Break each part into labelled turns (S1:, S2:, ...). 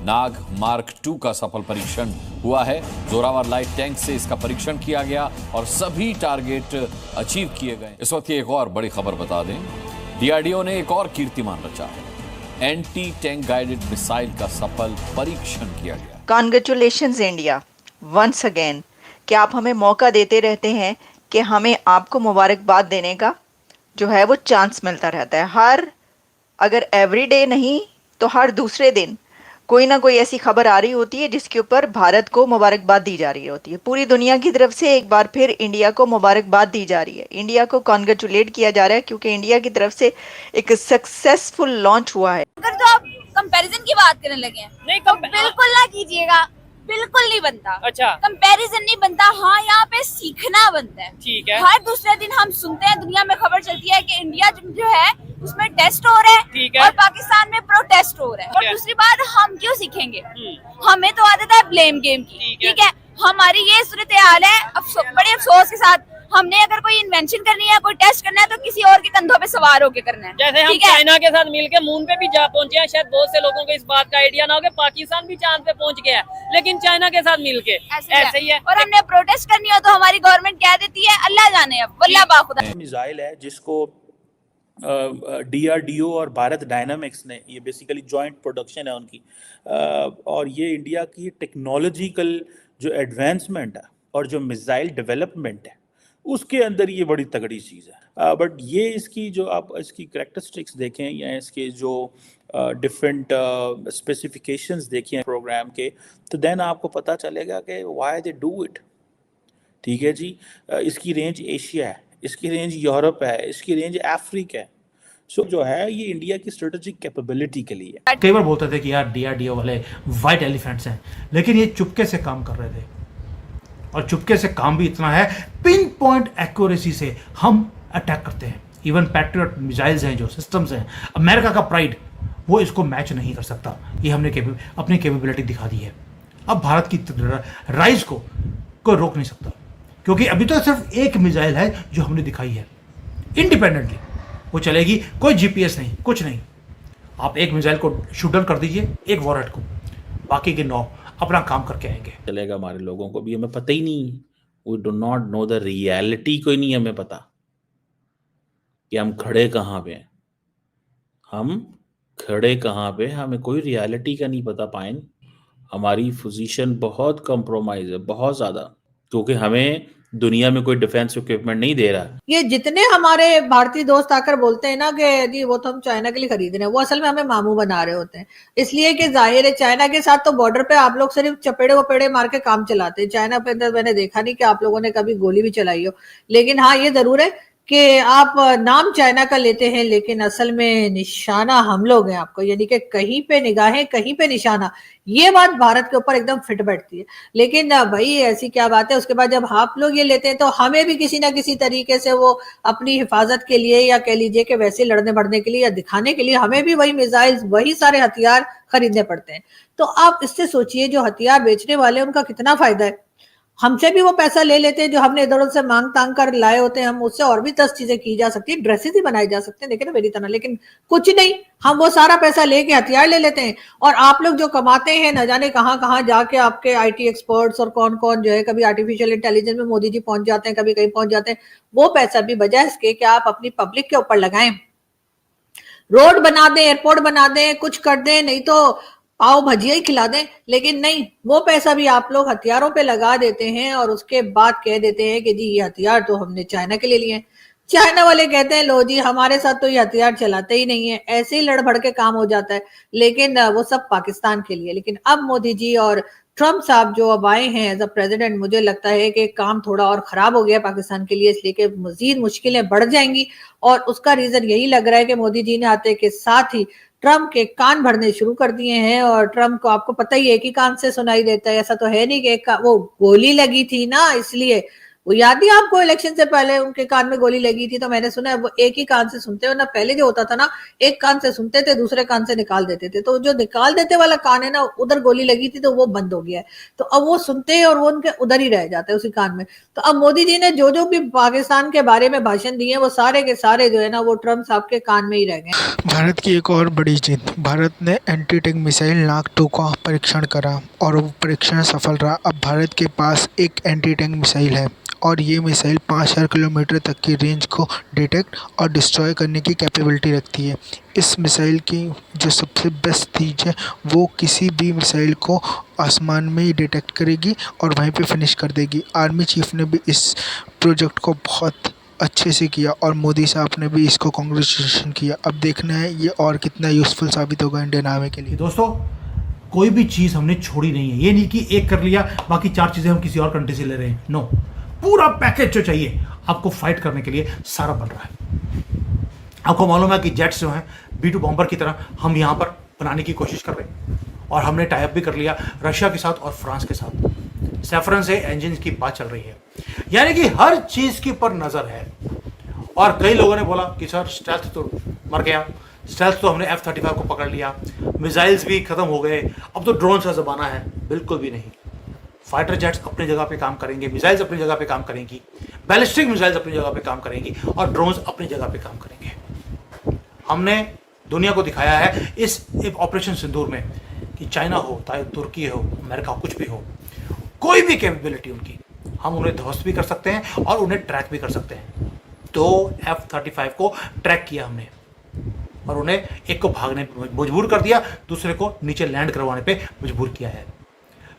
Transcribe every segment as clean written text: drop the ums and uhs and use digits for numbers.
S1: नाग mark 2 का सफल परीक्षण हुआ है। जोरावर लाइट टैंक से इसका परीक्षण किया गया और सभी टारगेट अचीव किए गए। इस वक्त की एक और बड़ी खबर बता दें, डीआरडीओ ने एक और कीर्तिमान रचा है। एंटी टैंक गाइडेड मिसाइल का सफल परीक्षण किया गया।
S2: Congratulations India once again. क्या आप हमें मौका देते रहते हैं कि हमें आपको मुबारकबाद देने का जो है वो चांस मिलता रहता है। अगर एवरीडे नहीं तो हर दूसरे दिन कोई ना कोई ऐसी खबर आ रही होती है जिसके ऊपर भारत को मुबारकबाद दी जा रही होती है। पूरी दुनिया की तरफ से एक बार फिर इंडिया को मुबारकबाद दी जा रही है, इंडिया को कॉन्ग्रेचुलेट किया जा रहा है क्योंकि इंडिया की तरफ से एक सक्सेसफुल लॉन्च हुआ है।
S3: अगर तो आप कंपैरिजन की बात करने लगे हैं
S4: नहीं
S3: तो बिल्कुल ना कीजिएगा, बिल्कुल नहीं बनता।
S4: अच्छा,
S3: कंपैरिजन नहीं बनता। हाँ, यहाँ पे सीखना बनता है।
S4: ठीक है।
S3: हर दूसरे दिन हम सुनते हैं, दुनिया में खबर चलती है कि इंडिया जो है उसमें टेस्ट हो रहा है,
S4: ठीक है।
S3: और पाकिस्तान में प्रोटेस्ट हो रहा है। और दूसरी बात, हम क्यों सीखेंगे? हमें तो आदत है ब्लेम गेम की, ठीक है। हमारी ये सूरत हाल है, बड़े अफसोस के साथ हमने अगर कोई इन्वेंशन करनी है, कोई टेस्ट करना है तो किसी और के कंधों पे सवार होके करना है।
S4: जैसे हम चाइना के साथ मिलके मून पे भी जा पहुंचे हैं, शायद बहुत से लोगों को इस बात का आइडिया ना हो कि पाकिस्तान भी चांद पे पहुंच गया है, लेकिन चाइना के साथ मिलके ऐसे ही है।
S3: और हमने प्रोटेस्ट करनी हो तो हमारी गवर्नमेंट क्या देती है, अल्लाह जाने। अब वल्लाह बाखुदा
S5: मिसाइल है जिसको डीआरडीओ और भारत डायनामिक्स ने, ये बेसिकली जॉइंट प्रोडक्शन है उनकी, और ये इंडिया की टेक्नोलॉजिकल जो एडवांसमेंट है और जो मिसाइल डेवलपमेंट है उसके अंदर ये बड़ी तगड़ी चीज़ है। बट ये इसकी जो आप इसकी करैक्टरिस्टिक्स देखें या इसके जो डिफरेंट स्पेसिफिकेशंस देखें प्रोग्राम के, तो देन आपको पता चलेगा कि व्हाई दे डू इट। ठीक है जी। इसकी रेंज एशिया है, इसकी रेंज यूरोप है, इसकी रेंज अफ्रीका है। सो जो है ये इंडिया की स्ट्रेटेजिक कैपेबिलिटी के लिए है।
S6: कई बार बोलते थे कि यार डीआरडीओ वाले वाइट एलिफेंट्स हैं, लेकिन ये चुपके से काम कर रहे थे और चुपके से काम भी इतना है, पिन पॉइंट एक्यूरेसी से हम अटैक करते हैं। इवन पैट्रियट मिसाइल्स हैं, जो सिस्टम्स हैं, अमेरिका का प्राइड वो इसको मैच नहीं कर सकता। ये हमने अपनी कैपेबिलिटी दिखा दी है। अब भारत की राइज को कोई रोक नहीं सकता, क्योंकि अभी तो सिर्फ एक मिसाइल है जो हमने दिखाई है इंडिपेंडेंटली, वो चलेगी, कोई जीपीएस नहीं, कुछ नहीं। आप एक मिसाइल को शूट डाउन कर दीजिए, एक वॉरहेड को, बाकी के 9 अपना काम करके आएंगे।
S5: चलेगा हमारे लोगों को भी, हमें पता ही नहीं, we do not know the reality, कोई नहीं हमें पता कि हम खड़े कहाँ पे हैं, हम खड़े कहाँ पे, हमें कोई रियलिटी का नहीं पता पाइन। हमारी पोजीशन बहुत कंप्रोमाइज है, बहुत ज़्यादा, क्योंकि हमें दुनिया में कोई डिफेंस इक्विपमेंट नहीं दे रहा।
S7: ये जितने हमारे भारतीय दोस्त आकर बोलते हैं ना कि जी वो तो हम चाइना के लिए खरीद रहे हैं, वो असल में हमें मामू बना रहे होते हैं। इसलिए कि जाहिर है चाइना के साथ तो बॉर्डर पे आप लोग सिर्फ चपेड़े वपेड़े मार के काम चलाते हैं। चाइना पे अंदर मैंने देखा नहीं कि आप लोगों ने कभी गोली भी चलाई हो। लेकिन हाँ, ये जरूर है कि आप नाम चाइना का लेते हैं लेकिन असल में निशाना हम लोग हैं आपको, यानी कि कहीं पे निगाहें कहीं पे निशाना। ये बात भारत के ऊपर एकदम फिट बैठती है। लेकिन भाई ऐसी क्या बात है, उसके बाद जब आप लोग ये लेते हैं तो हमें भी किसी ना किसी तरीके से वो अपनी हिफाजत के लिए या कह लीजिए कि वैसे लड़ने बढ़ने के लिए या दिखाने के लिए हमें भी वही मिसाइल्स, वही सारे हथियार खरीदने पड़ते हैं। तो आप इससे सोचिए जो हथियार बेचने वाले उनका कितना फायदा है। हमसे भी वो पैसा ले लेते हैं जो हमने इधर उधर से मांग तांग कर लाए होते हैं। हम उससे और भी 10 चीजें की जा सकती है, ड्रेसेस ही बनाई जा सकते हैं, देखे ना मेरी तरह। लेकिन कुछ नहीं, हम वो सारा पैसा लेके हथियार ले लेते हैं। और आप लोग जो कमाते हैं न जाने कहाँ कहाँ जाके, आपके आईटी एक्सपर्ट्स और कौन कौन जो है, कभी आर्टिफिशियल इंटेलिजेंस में मोदी जी पहुंच जाते हैं, कभी कहीं पहुंच जाते हैं। वो पैसा भी बजाय इसके कि आप अपनी पब्लिक के ऊपर लगाएं, रोड बना दें, एयरपोर्ट बना दें, कुछ कर दें, नहीं तो पाव भजिया ही खिला दें। लेकिन नहीं, वो पैसा भी आप लोग हथियारों पे लगा देते हैं और उसके बाद कह देते हैं कि जी ये हथियार तो हमने चाइना के लिए लिए हैं। चाइना वाले कहते हैं लो जी हमारे साथ तो ये हथियार चलाते ही नहीं है, ऐसे ही लड़ भड़ के काम हो जाता है। लेकिन वो सब पाकिस्तान के लिए। लेकिन अब मोदी जी और ट्रम्प साहब जो अब आए हैं एज अ प्रेसिडेंट, मुझे लगता है कि काम थोड़ा और खराब हो गया पाकिस्तान के लिए, इसलिए कि मजीद मुश्किलें बढ़ जाएंगी। और उसका रीजन यही लग रहा है कि मोदी जी ने आते के साथ ही ट्रम्प के कान भरने शुरू कर दिए हैं। और ट्रम्प को आपको पता ही है कि कान से सुनाई देता है, ऐसा तो है नहीं कि वो गोली लगी थी ना इसलिए वो याद नहीं आपको, इलेक्शन से पहले उनके कान में गोली लगी थी, तो मैंने सुना है वो एक ही कान से सुनते, वरना पहले जो होता था ना, एक कान से सुनते थे, दूसरे कान से निकाल देते थे। तो जो निकाल देते वाला कान है ना, उधर गोली लगी थी तो वो बंद हो गया है। तो अब वो सुनते हैं और वो उनके उधर ही रह जाते हैं, उसी कान में। तो अब मोदी जी ने जो भी पाकिस्तान के बारे में भाषण दिए, वो सारे के सारे जो है ना, वो ट्रम्प साहब के कान में ही रह गए।
S8: भारत की एक और बड़ी जीत, भारत ने एंटी टैंक मिसाइल नाग 2 का परीक्षण करा और वो परीक्षण सफल रहा। अब भारत के पास एक एंटी टैंक मिसाइल है और ये मिसाइल 5000 किलोमीटर तक की रेंज को डिटेक्ट और डिस्ट्रॉय करने की कैपेबिलिटी रखती है। इस मिसाइल की जो सबसे बेस्ट चीज़ है, वो किसी भी मिसाइल को आसमान में ही डिटेक्ट करेगी और वहीं पे फिनिश कर देगी। आर्मी चीफ ने भी इस प्रोजेक्ट को बहुत अच्छे से किया और मोदी साहब ने भी इसको कांग्रेचुलेशन किया। अब देखना है ये और कितना यूज़फुल साबित होगा इंडियन आर्मी के लिए।
S6: दोस्तों, कोई भी चीज़ हमने छोड़ी नहीं है। ये नहीं कि एक कर लिया, बाकी 4 चीज़ें हम किसी और कंट्री से ले रहे हैं। नो, पूरा पैकेज जो चाहिए आपको फाइट करने के लिए सारा बन रहा है। आपको मालूम है कि जेट्स जो हैं B-2 बॉम्बर की तरह हम यहाँ पर बनाने की कोशिश कर रहे हैं और हमने टाइप भी कर लिया रशिया के साथ और फ्रांस के साथ। सैफरन से इंजन की बात चल रही है, यानी कि हर चीज़ के ऊपर नज़र है। और कई लोगों ने बोला कि सर स्टेल्थ तो मर गया, स्टेल्थ तो हमने F-35 को पकड़ लिया, मिसाइल्स भी खत्म हो गए, अब तो ड्रोन का ज़माना है। बिल्कुल भी नहीं। फाइटर जेट्स अपनी जगह पे काम करेंगे, मिसाइल्स अपनी जगह पे काम करेंगी, बैलिस्टिक मिसाइल्स अपनी जगह पे काम करेंगी और ड्रोन्स अपनी जगह पे काम करेंगे। हमने दुनिया को दिखाया है इस ऑपरेशन सिंदूर में कि चाइना हो, चाहे तुर्की हो, अमेरिका हो, कुछ भी हो, कोई भी कैपेबिलिटी उनकी, हम उन्हें ध्वस्त भी कर सकते हैं और उन्हें ट्रैक भी कर सकते हैं। तो F-35 को ट्रैक किया हमने और उन्हें एक को भागने पे मजबूर कर दिया, दूसरे को नीचे लैंड करवाने पे मजबूर किया है।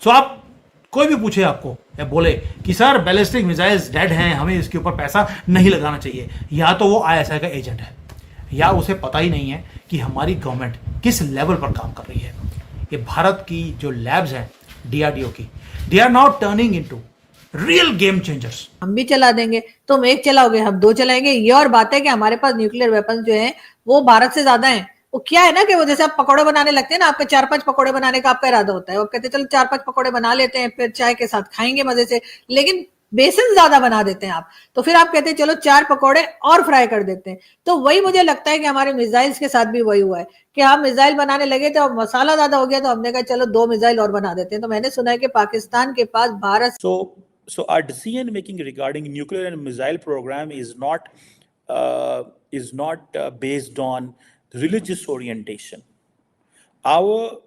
S6: सो आप कोई भी पूछे आपको या बोले कि सर बैलिस्टिक मिसाइल्स डेड हैं, हमें इसके ऊपर पैसा नहीं लगाना चाहिए, या तो वो ISI का एजेंट है या उसे पता ही नहीं है कि हमारी गवर्नमेंट किस लेवल पर काम कर रही है। ये भारत की जो लैब्स हैं DRDO की, they are now turning into real game changers.
S7: हम भी चला देंगे, तुम एक चलाओगे हम 2 चलाएंगे। ये और बात है कि हमारे पास न्यूक्लियर वेपन जो है वो भारत से ज्यादा है। वो क्या है ना कि वो जैसे आप पकौड़े बनाने लगते हैं ना, आपके 4-5 पकौड़े बनाने का आपका इरादा होता है, वो कहते हैं चलो 4-5 पकौड़े बना लेते हैं, फिर चाय के साथ खाएंगे मजे से, लेकिन बेसन ज्यादा बना देते हैं आप, तो फिर आप कहते हैं चलो 4 पकौड़े और फ्राई कर देते हैं। तो वही मुझे लगता है कि हमारे मिसाइल्स के साथ भी वही हुआ है कि हम मिसाइल बनाने लगे थे और मसाला ज्यादा हो गया, तो हमने कहा चलो 2 मिसाइल और बना देते हैं। तो मैंने सुना है कि पाकिस्तान के पास Bharat
S5: So our decision making regarding nuclear and missile program is not based on religious orientation. Our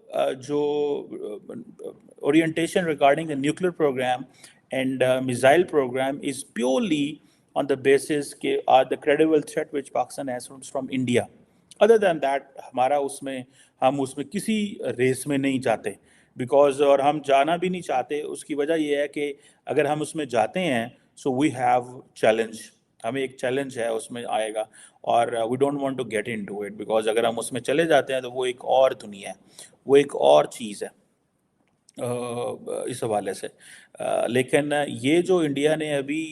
S5: orientation regarding the nuclear program and missile program is purely on the basis के are the credible threat which Pakistan has from India. Other than that, हम उसमें किसी race में नहीं जाते, because और हम जाना भी नहीं चाहते। उसकी वजह यह है कि अगर हम उसमें जाते हैं सो वी हैव चैलेंज, हमें एक चैलेंज है उसमें आएगा और we don't want to get into it, because अगर हम उसमें चले जाते हैं तो वो एक और दुनिया है, वो एक और चीज़ है इस हवाले से। लेकिन ये जो इंडिया ने अभी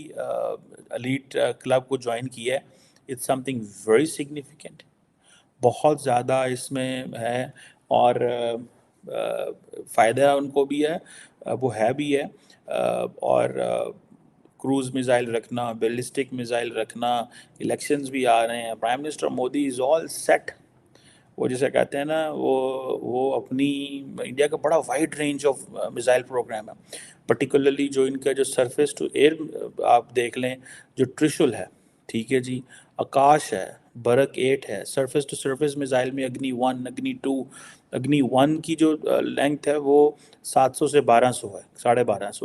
S5: एलीट क्लब को ज्वाइन किया है, इट्स समथिंग वेरी सिग्निफिकेंट, बहुत ज़्यादा इसमें है और फ़ायदा उनको भी है, वो है भी है। और क्रूज़ मिसाइल रखना, बैलिस्टिक मिसाइल रखना, इलेक्शंस भी आ रहे हैं, prime minister Modi is all set. वो जैसे कहते हैं ना, वो अपनी इंडिया का बड़ा wide range of missile program है, पर्टिकुलरली जो इनका जो सरफेस टू एयर आप देख लें, जो त्रिशूल है, ठीक है जी, आकाश है, बरक 8 है, सरफेस टू सरफेस मिसाइल में अग्नि 1, अग्नि 2, अग्नि 1 की जो लेंथ है वो 700 से 1200 है, 1250।